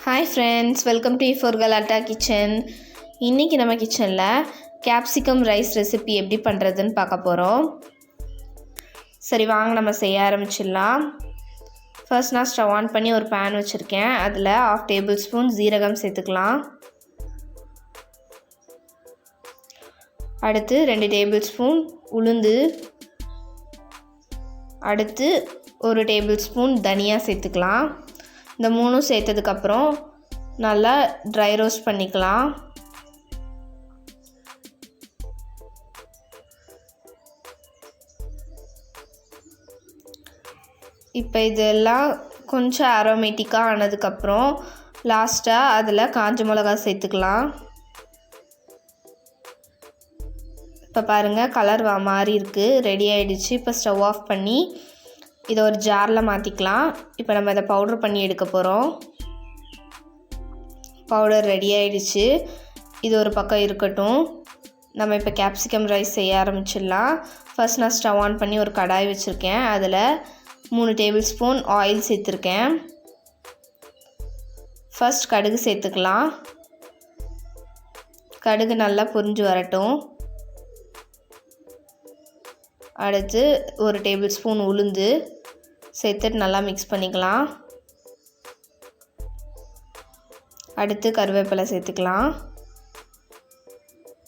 Hi friends, welcome to for Galata Kitchen. இன்னைக்கு நம்ம கிச்சன்ல கேப்சிகம் ரைஸ் ரெசிபி எப்படி பண்றதுன்னு பார்க்க போறோம். சரி வாங்க நம்ம செய்ய ஆரம்பிச்சிடலாம். ஃபர்ஸ்ட் நான் ஸ்டவ் ஆன் பண்ணி ஒரு pan வச்சிருக்கேன். அதுல 1/2 டேபிள்ஸ்பூன் ஜீரகம் சேர்த்துக்கலாம். அடுத்து 2 டேபிள்ஸ்பூன் உளுந்து. அடுத்து 1 டேபிள்ஸ்பூன் தனியா சேர்த்துக்கலாம். இந்த மூணும் சேர்த்ததுக்கு அப்புறம் நல்லா ட்ரை ரோஸ்ட் பண்ணிக்கலாம். இப்போ இதெல்லாம் கொஞ்சம் அரோமேட்டிக்கா ஆனதுக்கு அப்புறம் லாஸ்டா அதுல காஞ்ச மிளகாய் சேர்த்துக்கலாம். இப்போ பாருங்க கலர் மாறி இருக்கு, ரெடி ஆயிடுச்சு. இப்போ ஸ்டவ் ஆஃப் பண்ணி இதை ஒரு ஜார்ல மாத்திக்கலாம். இப்போ நம்ம இதை பவுடர் பண்ணி எடுக்க போறோம். பவுடர் ரெடி ஆயிடுச்சு. இது ஒரு பக்கம் இருக்கட்டும். நம்ம இப்போ கேப்சிகம் ரைஸ் செய்ய ஆரம்பிச்சிடலாம். ஃபர்ஸ்ட் நான் ஸ்டவ் ஆன் பண்ணி ஒரு கடாய் வச்சிருக்கேன். அதில் 3 டேபிள்ஸ்பூன் ஆயில் சேர்த்துருக்கேன். ஃபர்ஸ்ட் கடுகு சேர்த்துக்கலாம். கடுகு நல்லா பொரிஞ்சு வரட்டும். அடுத்து 1 டேபிள்ஸ்பூன் உளுந்து சேர்த்துட்டு நல்லா மிக்ஸ் பண்ணிக்கலாம். அடுத்து கருவேப்பிலை சேர்த்துக்கலாம்.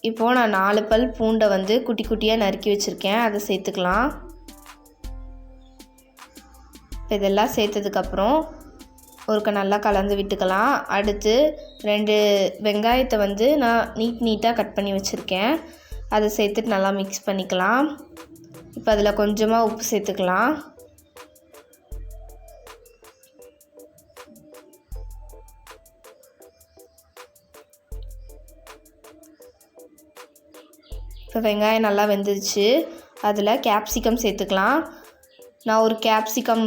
இப்போ நான் 4 பல் பூண்டை குட்டி குட்டியாக நறுக்கி வச்சுருக்கேன், அதை சேர்த்துக்கலாம். இதெல்லாம் சேர்த்ததுக்கப்புறம் ஒருக்க நல்லா கலந்து விட்டுக்கலாம். அடுத்து 2 வெங்காயத்தை நான் நீட்டாக கட் பண்ணி வச்சுருக்கேன், அதை சேர்த்துட்டு நல்லா மிக்ஸ் பண்ணிக்கலாம். இப்போ அதில் கொஞ்சமாக உப்பு சேர்த்துக்கலாம். இப்போ வெங்காயம் நல்லா வெந்துருச்சு. அதில் கேப்சிகம் சேர்த்துக்கலாம். நான் ஒரு கேப்சிகம்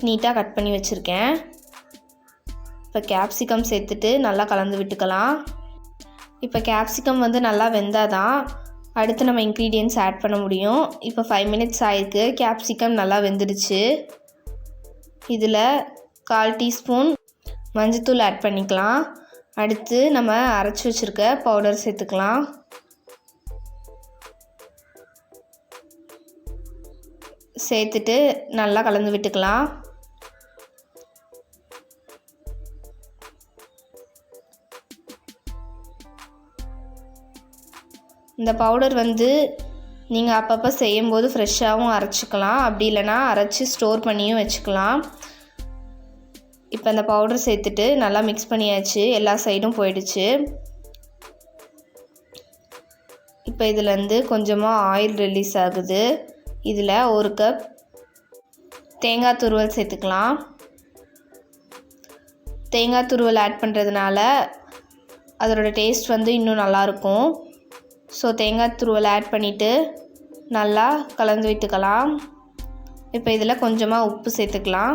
நீட்டாக கட் பண்ணி வச்சுருக்கேன். இப்போ கேப்சிகம் சேர்த்துட்டு நல்லா கலந்து விட்டுக்கலாம். இப்போ கேப்சிகம் நல்லா வெந்தாதான் அடுத்து நம்ம இன்க்ரீடியன்ட்ஸ் ஆட் பண்ண முடியும். இப்போ 5 மினிட்ஸ் ஆயிருக்கு. கேப்சிகம் நல்லா வெந்துடுச்சு. இதில் 1/4 டீஸ்பூன் மஞ்சத்தூள் ஆட் பண்ணிக்கலாம். அடுத்து நம்ம அரைச்சி வச்சுருக்க பவுடர் சேர்த்துக்கலாம். சேர்த்துட்டு நல்லா கலந்து விட்டுக்கலாம். இந்த பவுடர் நீங்கள் அப்பப்போ செய்யும்போது ஃப்ரெஷ்ஷாகவும் அரைச்சிக்கலாம், அப்படி இல்லைனா அரைச்சி ஸ்டோர் பண்ணியும் வச்சுக்கலாம். இப்போ அந்த பவுடர் சேர்த்துட்டு நல்லா மிக்ஸ் பண்ணியாச்சு, எல்லா சைடும் போயிடுச்சு. இப்போ இதிலேருந்து கொஞ்சமாக ஆயில் ரிலீஸ் ஆகுது. இதில் 1 கப் தேங்காய் துருவல் சேர்த்துக்கலாம். தேங்காய் துருவல் ஆட் பண்ணுறதுனால அதோட டேஸ்ட் இன்னும் நல்லாயிருக்கும். ஸோ தேங்காய் துருவல் ஆட் பண்ணிவிட்டு நல்லா கலந்து விட்டுக்கலாம். இப்போ இதில் கொஞ்சமாக உப்பு சேர்த்துக்கலாம்.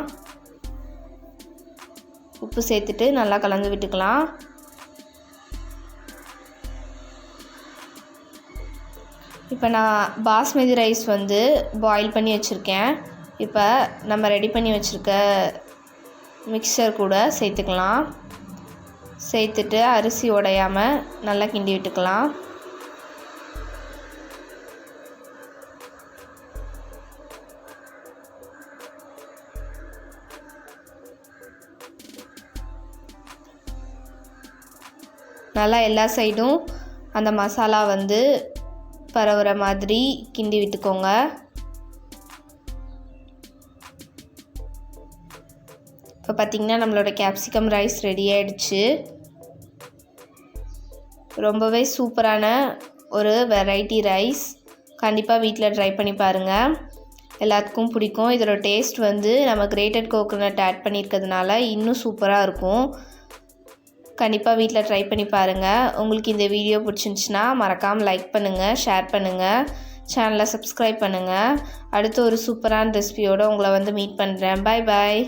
உப்பு சேர்த்துட்டு நல்லா கலந்து விட்டுக்கலாம். இப்போ நான் பாஸ்மதி ரைஸ் பாயில் பண்ணி வச்சுருக்கேன். இப்போ நம்ம ரெடி பண்ணி வச்சுருக்க மிக்சர் கூட சேர்த்துக்கலாம். சேர்த்துட்டு அரிசி உடையாமல் நல்லா கிண்டி விட்டுக்கலாம். நல்லா எல்லா சைடும் அந்த மசாலா பரவுற மாதிரி கிண்டி விட்டுக்கோங்க. இப்போ பார்த்திங்கன்னா நம்மளோட கேப்சிகம் ரைஸ் ரெடி ஆயிடுச்சு. ரொம்பவே சூப்பரான ஒரு வெரைட்டி ரைஸ். கண்டிப்பாக வீட்டில் ட்ரை பண்ணி பாருங்கள், எல்லாத்துக்கும் பிடிக்கும். இதோட டேஸ்ட் நம்ம கிரேட்டட் கோகோனட் ஆட் பண்ணியிருக்கிறதுனால இன்னும் சூப்பராக இருக்கும். கண்டிப்பாக வீட்டில் ட்ரை பண்ணி பாருங்கள். உங்களுக்கு இந்த வீடியோ பிடிச்சிருந்துச்சுன்னா மறக்காமல் லைக் பண்ணுங்கள், ஷேர் பண்ணுங்கள், சேனலை சப்ஸ்கிரைப் பண்ணுங்கள். அடுத்து ஒரு சூப்பரான ரெசிபியோடு உங்களை மீட் பண்ணுறேன். பாய் பாய்.